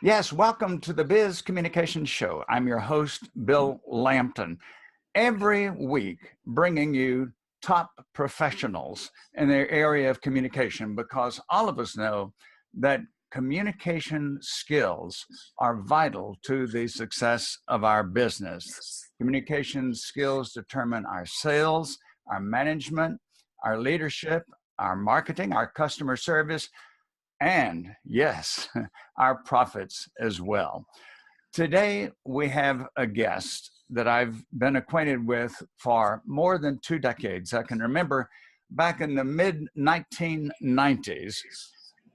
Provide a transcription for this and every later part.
Yes, welcome to the Biz Communications Show. I'm your host, Bill Lampton. Every week, bringing you top professionals in their area of communication, because all of us know that communication skills are vital to the success of our business. Communication skills determine our sales, our management, our leadership, our marketing, our customer service, and yes, our profits as well. Today, we have a guest that I've been acquainted with for more than 2 decades. I can remember back in the mid 1990s,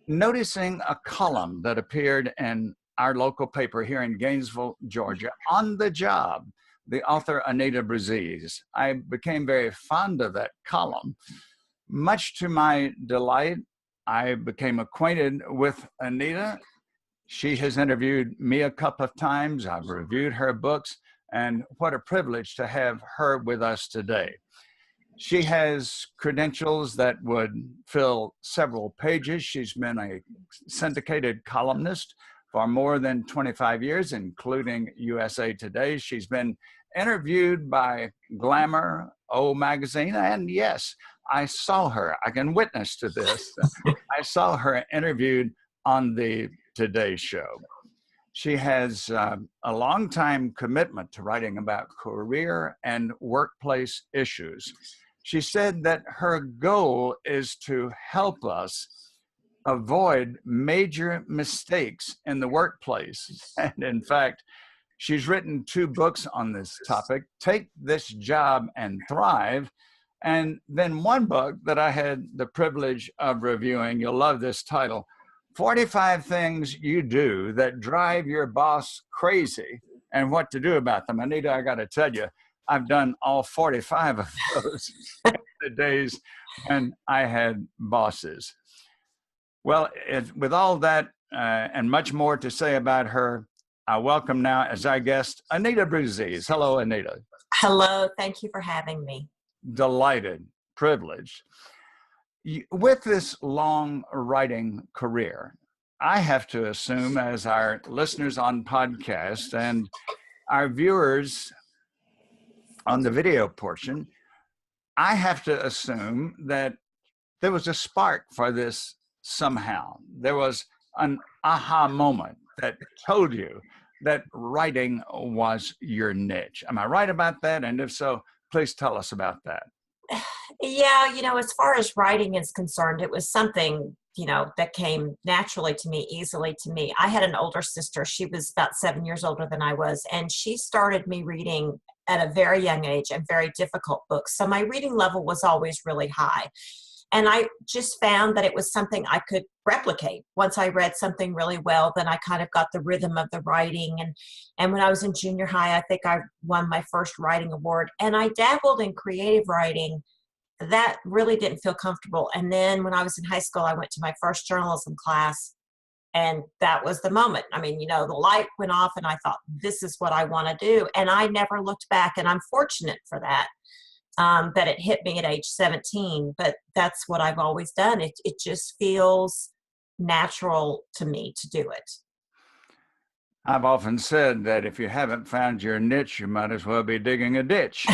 noticing a column that appeared in our local paper here in Gainesville, Georgia, On the Job, the author Anita Bruzzese. I became very fond of that column. Much to my delight, I became acquainted with Anita. She has interviewed me a couple of times. I've reviewed her books, and what a privilege to have her with us today. She has credentials that would fill several pages. She's been a syndicated columnist for more than 25 years, including USA Today. She's been interviewed by Glamour, O Magazine, and yes, I saw her. I can witness to this. I saw her interviewed on the Today Show. She has a long time commitment to writing about career and workplace issues. She said that her goal is to help us avoid major mistakes in the workplace. And in fact, she's written 2 books on this topic, Take This Job and Thrive, and then one book that I had the privilege of reviewing. You'll love this title, 45 Things You Do That Drive Your Boss Crazy and What to Do About Them. Anita, I got to tell you, I've done all 45 of those in the days when I had bosses. Well, with all that and much more to say about her, I welcome now as our guest, Anita Bruzzese. Hello, Anita. Hello, thank you for having me. Delighted, privileged. With this long writing career, I have to assume, as our listeners on podcast and our viewers on the video portion, I have to assume that there was a spark for this somehow. There was an aha moment that told you that writing was your niche. Am I right about that? And if so, please tell us about that. Yeah, as far as writing is concerned, it was something, that came naturally to me, easily to me. I had an older sister. She was about 7 years older than I was, and she started me reading at a very young age and very difficult books. So my reading level was always really high. And I just found that it was something I could replicate. Once I read something really well, then I kind of got the rhythm of the writing. And when I was in junior high, I think I won my first writing award. And I dabbled in creative writing. That really didn't feel comfortable. And then when I was in high school, I went to my first journalism class. And that was the moment. I mean, the light went off and I thought, this is what I want to do. And I never looked back. And I'm fortunate for that. That it hit me at age 17, but that's what I've always done. It just feels natural to me to do it. I've often said that if you haven't found your niche, you might as well be digging a ditch.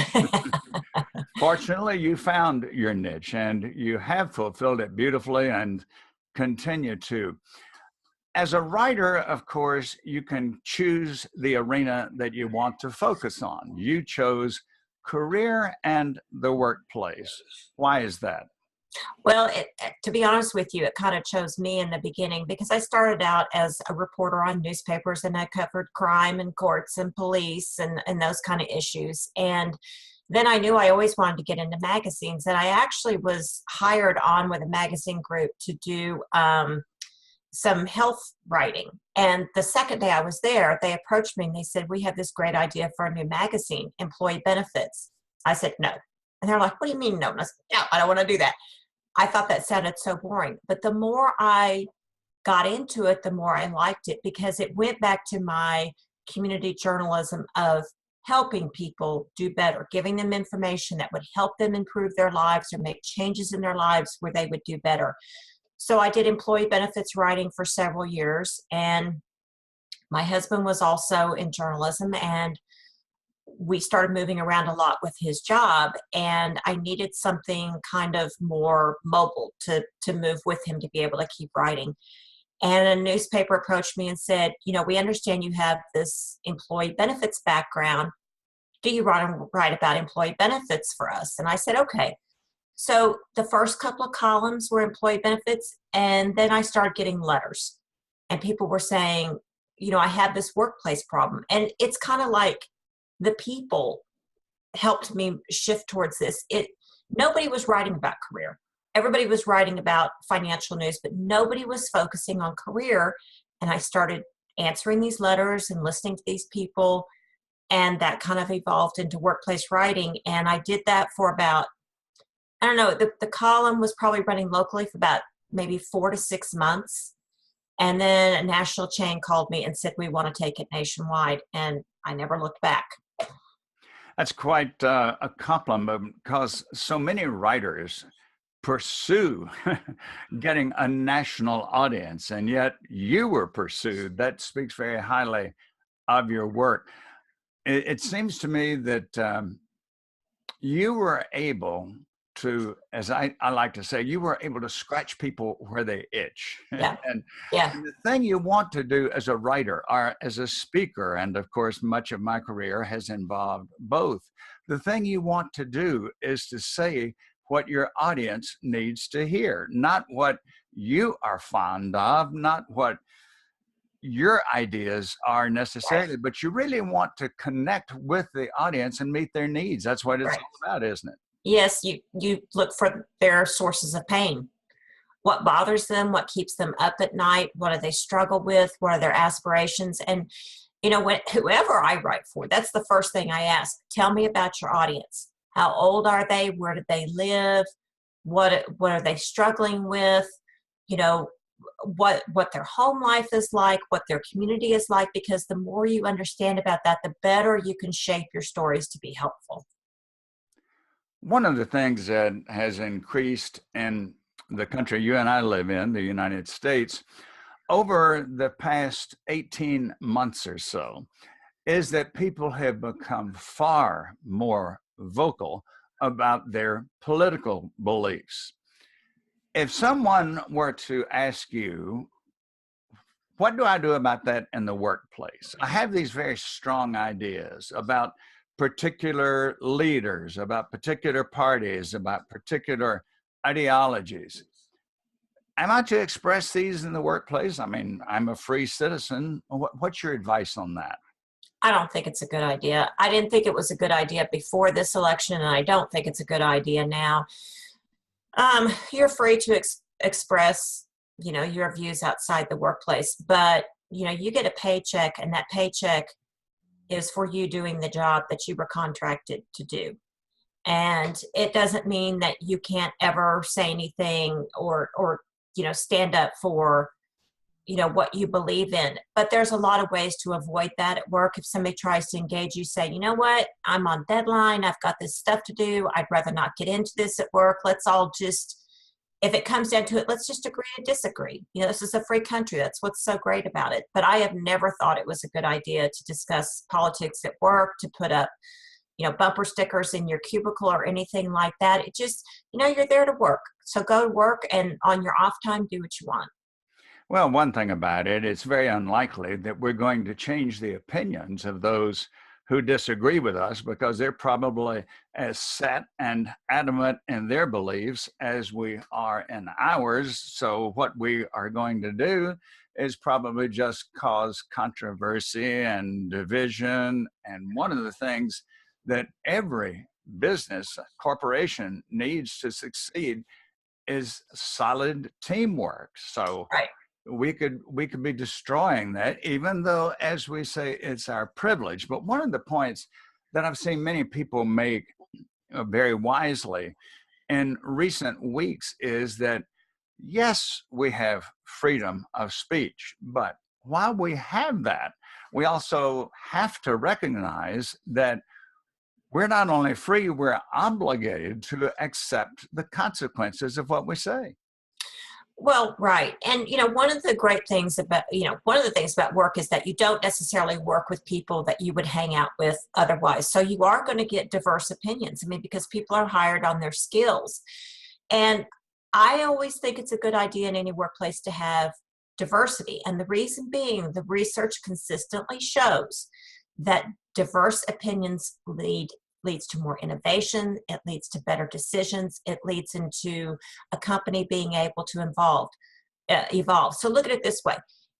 Fortunately, you found your niche and you have fulfilled it beautifully and continue to. As a writer, of course, you can choose the arena that you want to focus on. You chose career and the workplace. Why is that? Well, to be honest with you, it kind of chose me in the beginning because I started out as a reporter on newspapers and I covered crime and courts and police and those kind of issues. And then I knew I always wanted to get into magazines. And I actually was hired on with a magazine group to do some health writing. And the second day I was there, they approached me and they said, we have this great idea for a new magazine, employee benefits. I said, no. And they're like, what do you mean no? And I said, no, I don't want to do that. I thought that sounded so boring. But the more I got into it, the more I liked it because it went back to my community journalism of helping people do better, giving them information that would help them improve their lives or make changes in their lives where they would do better. So I did employee benefits writing for several years, and My husband was also in journalism, and we started moving around a lot with his job, and I needed something kind of more mobile to move with him to be able to keep writing. And a newspaper approached me and said, we understand you have this employee benefits background. Do you want to write about employee benefits for us? And I said, okay. So the first couple of columns were employee benefits, and then I started getting letters, and people were saying, I have this workplace problem. And it's kind of like the people helped me shift towards this. Nobody was writing about career. Everybody was writing about financial news, but nobody was focusing on career. And I started answering these letters and listening to these people, and that kind of evolved into workplace writing. And I did that for about, I don't know, the column was probably running locally for about maybe 4 to 6 months. And then a national chain called me and said, we want to take it nationwide. And I never looked back. That's quite a compliment, because so many writers pursue getting a national audience, and yet you were pursued. That speaks very highly of your work. It seems to me that you were able to, as I like to say, you were able to scratch people where they itch. Yeah. and, Yeah. and the thing you want to do as a writer or as a speaker, and of course, much of my career has involved both. The thing you want to do is to say what your audience needs to hear, not what you are fond of, not what your ideas are necessarily, Right. but you really want to connect with the audience and meet their needs. That's what it's Right. all about, isn't it? Yes, you look for their sources of pain. What bothers them, what keeps them up at night, what do they struggle with, what are their aspirations? And whoever I write for, that's the first thing I ask. Tell me about your audience. How old are they? Where do they live? What are they struggling with? What their home life is like, what their community is like, because the more you understand about that, the better you can shape your stories to be helpful. One of the things that has increased in the country you and I live in, the United States, over the past 18 months or so, is that people have become far more vocal about their political beliefs. If someone were to ask you, what do I do about that in the workplace? I have these very strong ideas about particular leaders, about particular parties, about particular ideologies. Am I to express these in the workplace? I mean, I'm a free citizen. What's your advice on that? I don't think it's a good idea. I didn't think it was a good idea before this election, and I don't think it's a good idea now. You're free to express, your views outside the workplace, but you get a paycheck, and that paycheck is for you doing the job that you were contracted to do. And it doesn't mean that you can't ever say anything or stand up for what you believe in. But there's a lot of ways to avoid that at work. If somebody tries to engage you, say, you know what, I'm on deadline, I've got this stuff to do, I'd rather not get into this at work. Let's all just, if it comes down to it, let's just agree to disagree. This is a free country. That's what's so great about it. But I have never thought it was a good idea to discuss politics at work, to put up bumper stickers in your cubicle or anything like that. It just, you're there to work. So go to work, and on your off time, do what you want. Well, one thing about it, it's very unlikely that we're going to change the opinions of those who disagree with us, because they're probably as set and adamant in their beliefs as we are in ours. So what we are going to do is probably just cause controversy and division. And one of the things that every business corporation needs to succeed is solid teamwork. So Right. we could be destroying that, even though, as we say, it's our privilege. But one of the points that I've seen many people make very wisely in recent weeks is that, yes, we have freedom of speech, but while we have that, we also have to recognize that we're not only free, we're obligated to accept the consequences of what we say. Well, right. And, one of the great things about, one of the things about work is that you don't necessarily work with people that you would hang out with otherwise. So you are going to get diverse opinions. I mean, because people are hired on their skills. And I always think it's a good idea in any workplace to have diversity. And the reason being, the research consistently shows that diverse opinions leads to more innovation, it leads to better decisions, it leads into a company being able to evolve. So look at it this way.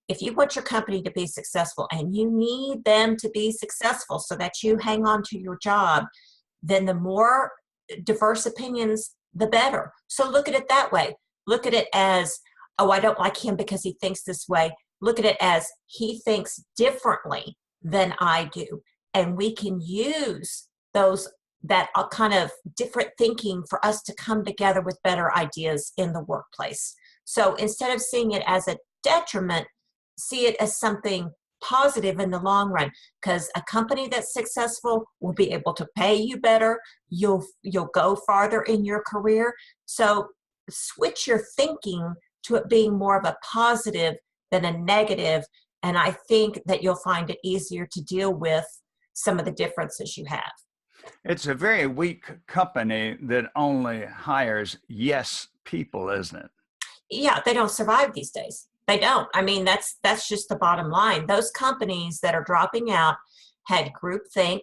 If you want your company to be successful and you need them to be successful so that you hang on to your job, then the more diverse opinions, the better. So look at it that way. Look at it as, oh, I don't like him because he thinks this way. Look at it as he thinks differently than I do. And we can use that kind of different thinking for us to come together with better ideas in the workplace. So instead of seeing it as a detriment, see it as something positive in the long run, because a company that's successful will be able to pay you better. You'll go farther in your career. So switch your thinking to it being more of a positive than a negative. And I think that you'll find it easier to deal with some of the differences you have. It's a very weak company that only hires yes people, isn't it? Yeah, they don't survive these days. They don't. I mean, that's just the bottom line. Those companies that are dropping out had groupthink.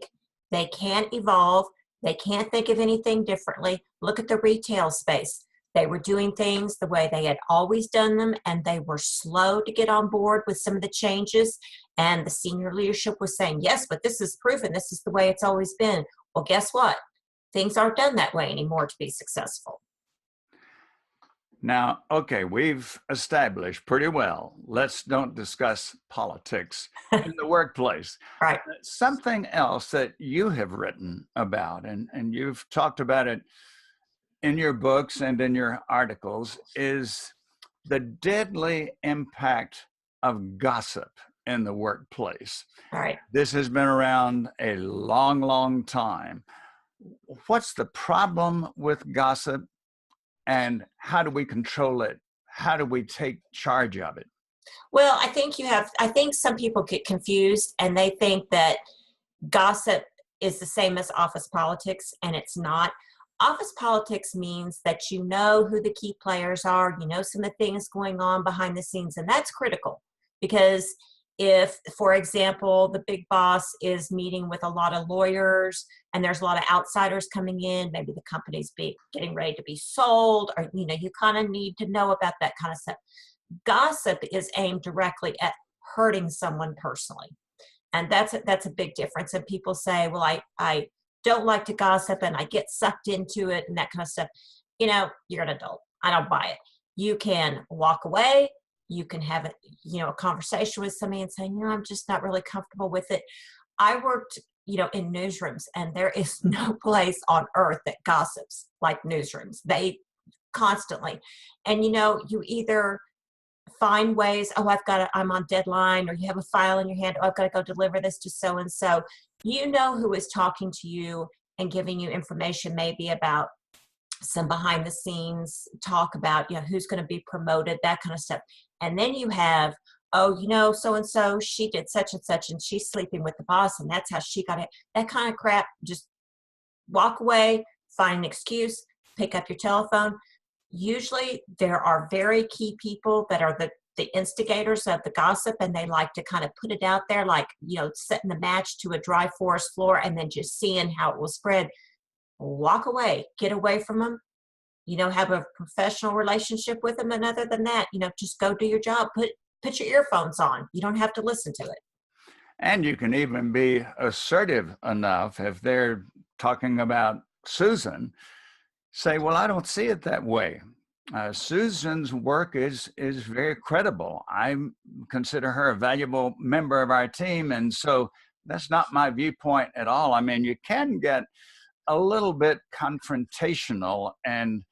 They can't evolve. They can't think of anything differently. Look at the retail space. They were doing things the way they had always done them, and they were slow to get on board with some of the changes. And the senior leadership was saying, yes, but this is proven. This is the way it's always been. Well, guess what? Things aren't done that way anymore to be successful. Now, okay, we've established pretty well, let's don't discuss politics in the workplace. Right. Something else that you have written about, and you've talked about it in your books and in your articles, is the deadly impact of gossip in the workplace. All right. This has been around a long, long time. What's the problem with gossip, and how do we control it? How do we take charge of it? Well, I think some people get confused and they think that gossip is the same as office politics, and it's not. Office politics means that you know who the key players are, you know some of the things going on behind the scenes, and that's critical because if, for example, the big boss is meeting with a lot of lawyers and there's a lot of outsiders coming in, maybe the company's getting ready to be sold, or you kind of need to know about that kind of stuff. Gossip is aimed directly at hurting someone personally, and that's a big difference. And people say, well, I don't like to gossip and I get sucked into it and that kind of stuff. You're an adult. I don't buy it. You can walk away. You can have a conversation with somebody and say, I'm just not really comfortable with it. I worked, in newsrooms, and there is no place on earth that gossips like newsrooms. They constantly, and you either find ways, I'm on deadline, or you have a file in your hand, I've got to go deliver this to so-and-so. Who is talking to you and giving you information maybe about some behind the scenes talk about, who's going to be promoted, that kind of stuff. And then you have, so-and-so, she did such and such, and she's sleeping with the boss, and that's how she got it. That kind of crap, just walk away, find an excuse, pick up your telephone. Usually there are very key people that are the instigators of the gossip, and they like to kind of put it out there like, setting the match to a dry forest floor and then just seeing how it will spread. Walk away, get away from them, have a professional relationship with them. And other than that, just go do your job, put your earphones on. You don't have to listen to it. And you can even be assertive enough if they're talking about Susan, say, well, I don't see it that way. Susan's work is very credible. I consider her a valuable member of our team. And so that's not my viewpoint at all. I mean, you can get a little bit confrontational and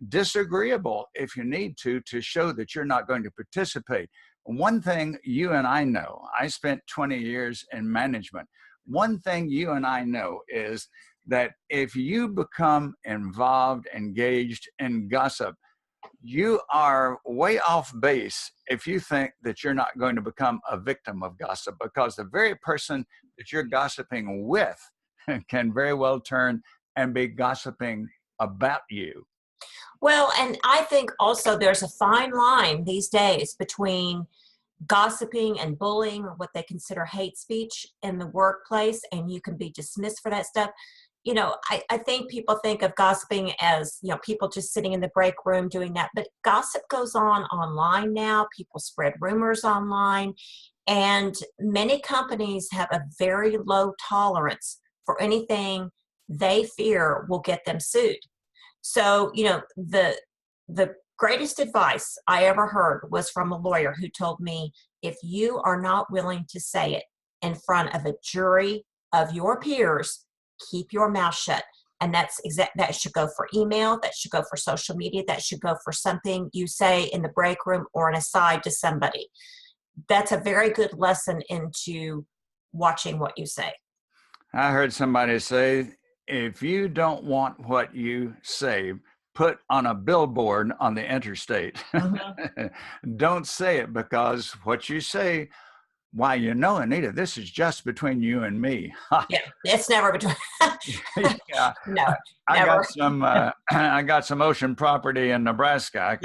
disagreeable if you need to show that you're not going to participate. One thing you and I know, I spent 20 years in management. One thing you and I know is that if you become involved, engaged in gossip, you are way off base if you think that you're not going to become a victim of gossip, because the very person that you're gossiping with can very well turn and be gossiping about you. Well, and I think also there's a fine line these days between gossiping and bullying, or what they consider hate speech in the workplace, and you can be dismissed for that stuff. I think people think of gossiping as, people just sitting in the break room doing that, but gossip goes on online now. People spread rumors online, and many companies have a very low tolerance for anything they fear will get them sued. So, the greatest advice I ever heard was from a lawyer who told me, if you are not willing to say it in front of a jury of your peers, keep your mouth shut. And that should go for email, that should go for social media, that should go for something you say in the break room or an aside to somebody. That's a very good lesson into watching what you say. I heard somebody say, if you don't want what you say put on a billboard on the interstate, don't say it, because what you say, why, Anita, this is just between you and me. Yeah, it's never between. Yeah. No, I never. I got some ocean property in Nebraska. I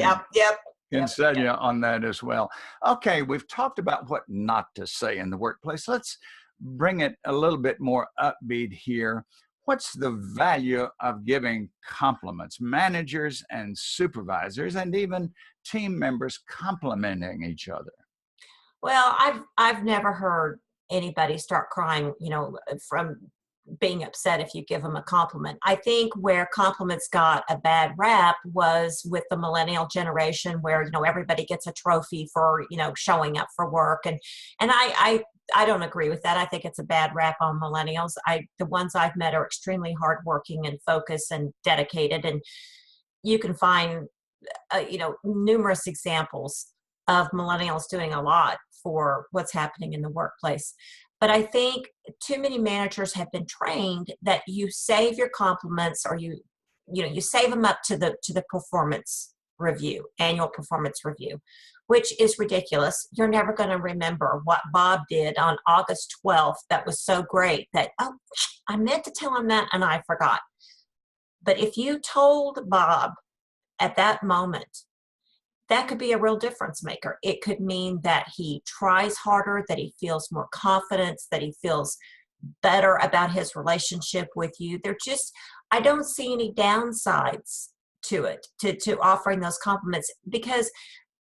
can sell you on that as well. Okay, we've talked about what not to say in the workplace. Let's bring it a little bit more upbeat here. What's the value of giving compliments? Managers and supervisors and even team members complimenting each other. Well, I've never heard anybody start crying, from being upset if you give them a compliment. I think where compliments got a bad rap was with the millennial generation, where everybody gets a trophy for showing up for work, and I don't agree with that. I think it's a bad rap on millennials. The ones I've met are extremely hardworking and focused and dedicated, and you can find numerous examples of millennials doing a lot for what's happening in the workplace. But I think too many managers have been trained that you save your compliments, or you save them up to the performance review, annual performance review, which is ridiculous. You're never going to remember what Bob did on August 12th that was so great that, oh, I meant to tell him that and I forgot. But if you told Bob at that moment, that could be a real difference maker. It could mean that he tries harder, that he feels more confidence, that he feels better about his relationship with you. I don't see any downsides to it, to offering those compliments, because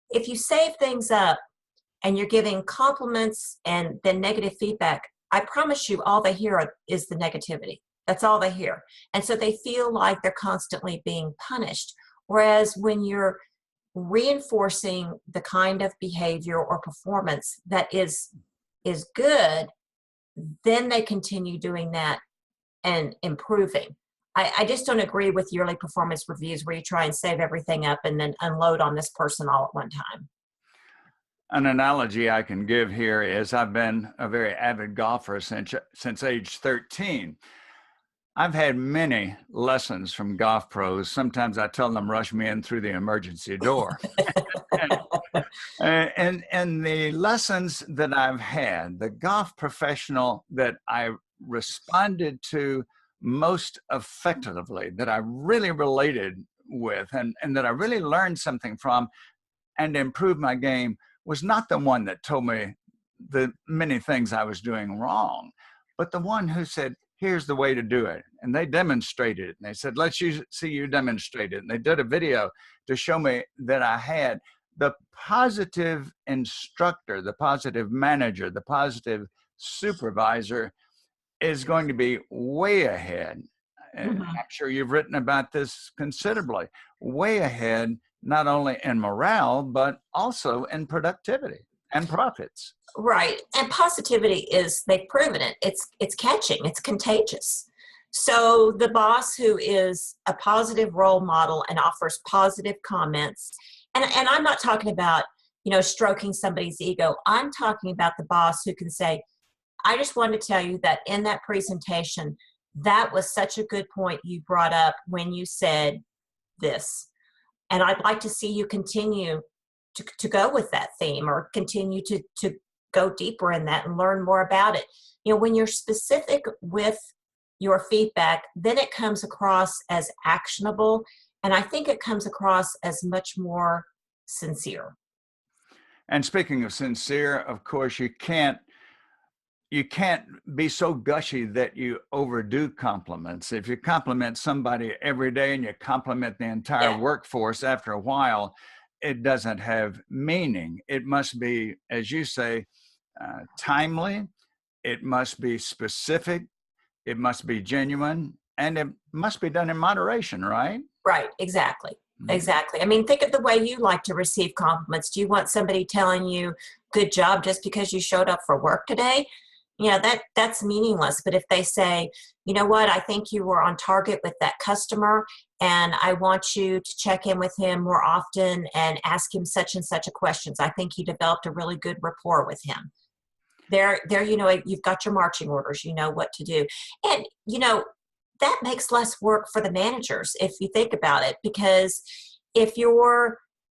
if you save things up and you're giving compliments and then negative feedback, I promise you all they hear is the negativity. That's all they hear. And so they feel like they're constantly being punished. Whereas when you're reinforcing the kind of behavior or performance that is good, then they continue doing that and improving. I just don't agree with yearly performance reviews where you try and save everything up and then unload on this person all at one time. An analogy I can give here is I've been a very avid golfer since age 13. I've had many lessons from golf pros. Sometimes I tell them rush me in through the emergency door. and the lessons that I've had, the golf professional that I responded to most effectively, that I really related with, and that I really learned something from and improved my game, was not the one that told me the many things I was doing wrong, but the one who said, here's the way to do it. And they demonstrated it. And they said, let's see you demonstrate it. And they did a video to show me that I had the positive instructor, the positive manager, the positive supervisor is going to be way ahead. And I'm sure you've written about this considerably, way ahead, not only in morale, but also in productivity and profits. Right. And positivity they've proven it. It's catching, it's contagious. So the boss who is a positive role model and offers positive comments, and I'm not talking about, stroking somebody's ego. I'm talking about the boss who can say, I just wanted to tell you that in that presentation, that was such a good point you brought up when you said this. And I'd like to see you continue to go with that theme, or continue to go deeper in that and learn more about it. When you're specific with your feedback, then it comes across as actionable. And I think it comes across as much more sincere. And speaking of sincere, of course, you can't be so gushy that you overdo compliments. If you compliment somebody every day and you compliment the entire Yeah. workforce, after a while, it doesn't have meaning. It must be, as you say, timely. It must be specific. It must be genuine, and it must be done in moderation, right? Right. Exactly. Mhm. Exactly. I mean, think of the way you like to receive compliments. Do you want somebody telling you good job just because you showed up for work today? That's meaningless. But if they say, you know what, I think you were on target with that customer, and I want you to check in with him more often and ask him such and such a questions. I think you developed a really good rapport with him. There, you've got your marching orders, you know what to do. And, that makes less work for the managers if you think about it, because if you're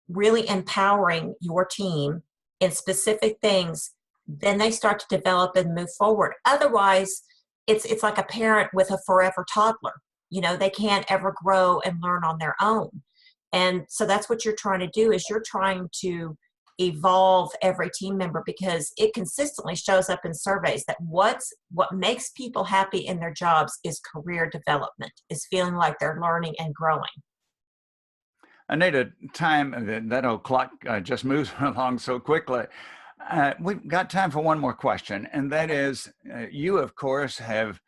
really empowering your team in specific things, then they start to develop and move forward. Otherwise, it's like a parent with a forever toddler. They can't ever grow and learn on their own. And so that's what you're trying to do, is you're trying to evolve every team member, because it consistently shows up in surveys that what makes people happy in their jobs is career development, is feeling like they're learning and growing. Anita, that old clock just moves along so quickly. We've got time for one more question, and that is, you, of course, have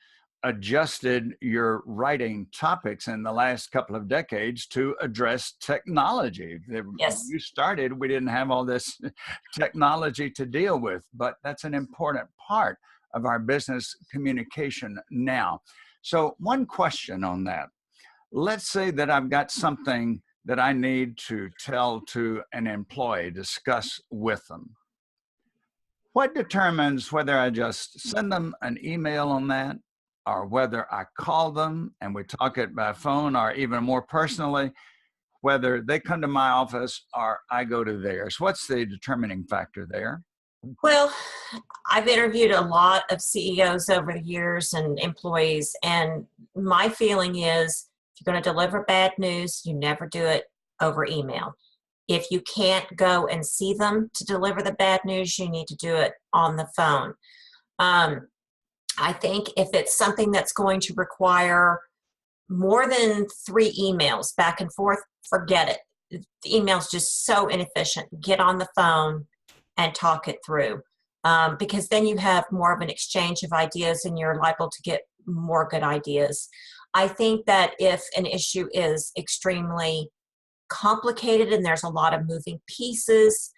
adjusted your writing topics in the last couple of decades to address technology. When Yes. you started, we didn't have all this technology to deal with, but that's an important part of our business communication now. So one question on that. Let's say that I've got something that I need to tell to an employee, discuss with them. What determines whether I just send them an email on that, or whether I call them and we talk it by phone, or even more personally, whether they come to my office or I go to theirs? What's the determining factor there? Well, I've interviewed a lot of CEOs over the years and employees, and my feeling is, if you're going to deliver bad news, you never do it over email. If you can't go and see them to deliver the bad news, you need to do it on the phone. I think if it's something that's going to require more than 3 emails back and forth, forget it. The email's just so inefficient. Get on the phone and talk it through, because then you have more of an exchange of ideas and you're liable to get more good ideas. I think that if an issue is extremely complicated and there's a lot of moving pieces,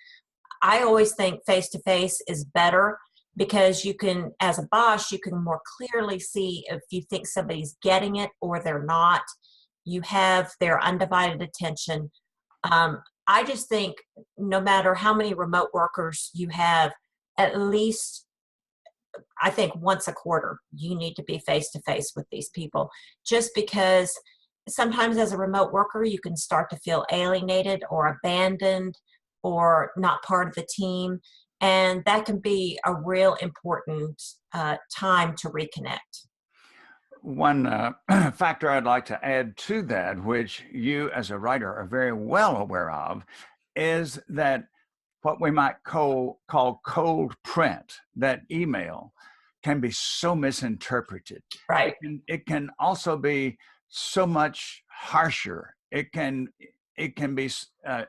I always think face-to-face is better, because you can, as a boss, you can more clearly see if you think somebody's getting it or they're not. You have their undivided attention. I just think no matter how many remote workers you have, at least, I think once a quarter, you need to be face to face with these people, just because sometimes as a remote worker, you can start to feel alienated or abandoned or not part of the team. And that can be a real important time to reconnect. One factor I'd like to add to that, which you as a writer are very well aware of, is that what we might call cold print, that email, can be so misinterpreted. Right. It can also be so much harsher. It can be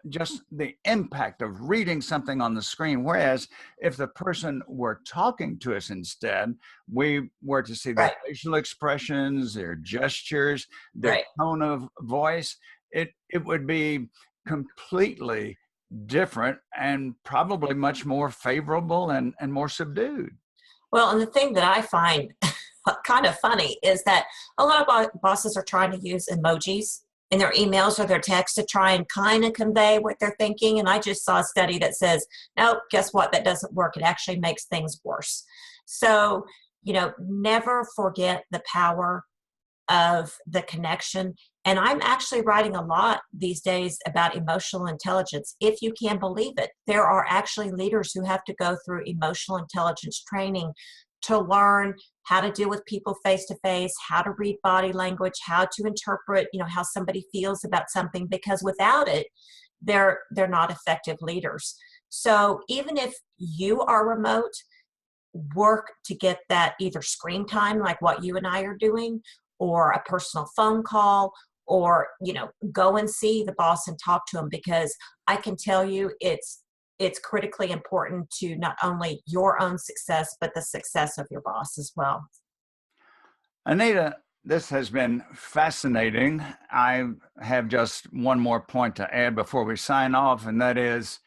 just the impact of reading something on the screen. Whereas if the person were talking to us instead, we were to see their Right. facial expressions, their gestures, their Right. tone of voice, it would be completely different and probably much more favorable and more subdued. Well, and the thing that I find kind of funny is that a lot of bosses are trying to use emojis in their emails or their texts to try and kind of convey what they're thinking. And I just saw a study that says, no, guess what? That doesn't work. It actually makes things worse. So, never forget the power of the connection. And I'm actually writing a lot these days about emotional intelligence. If you can believe it, there are actually leaders who have to go through emotional intelligence training to learn how to deal with people face to face, how to read body language, how to interpret, how somebody feels about something, because without it, they're not effective leaders. So even if you are remote, work to get that either screen time like what you and I are doing, or a personal phone call, or go and see the boss and talk to him, because I can tell you it's critically important to not only your own success but the success of your boss as well. Anita, this has been fascinating. I have just one more point to add before we sign off, and that is,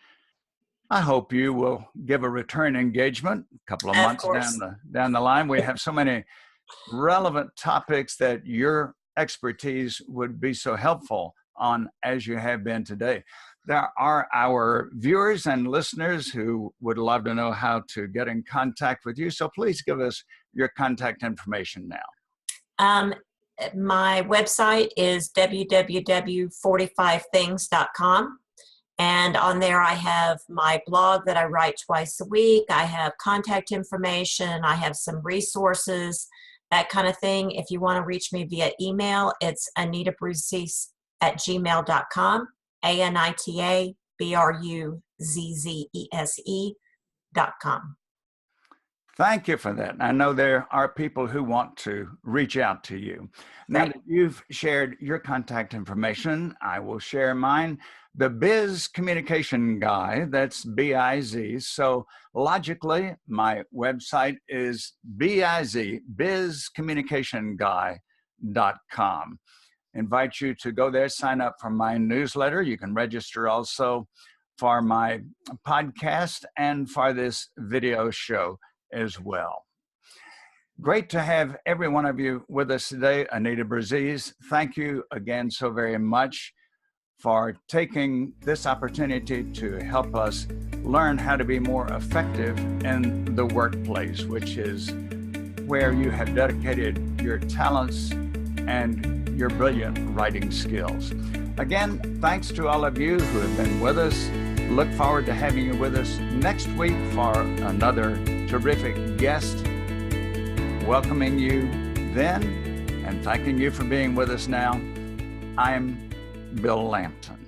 I hope you will give a return engagement a couple of Of months course. down the line. We have so many relevant topics that your expertise would be so helpful on, as you have been today. There are our viewers and listeners who would love to know how to get in contact with you. So please give us your contact information now. My website is www.45things.com. And on there, I have my blog that I write twice a week. I have contact information. I have some resources, that kind of thing. If you want to reach me via email, it's AnitaBruzzese@gmail.com, AnitaBruzzese.com. Thank you for that. I know there are people who want to reach out to you. Now that you've shared your contact information, I will share mine. The Biz Communication Guy, that's B-I-Z. So logically, my website is B-I-Z, bizcommunicationguy.com. Invite you to go there, sign up for my newsletter. You can register also for my podcast and for this video show as well. Great to have every one of you with us today. Anita Bruzzese, thank you again so very much for taking this opportunity to help us learn how to be more effective in the workplace, which is where you have dedicated your talents and your brilliant writing skills. Again, thanks to all of you who have been with us. Look forward to having you with us next week for another terrific guest. Welcoming you then and thanking you for being with us now. I'm Bill Lampton.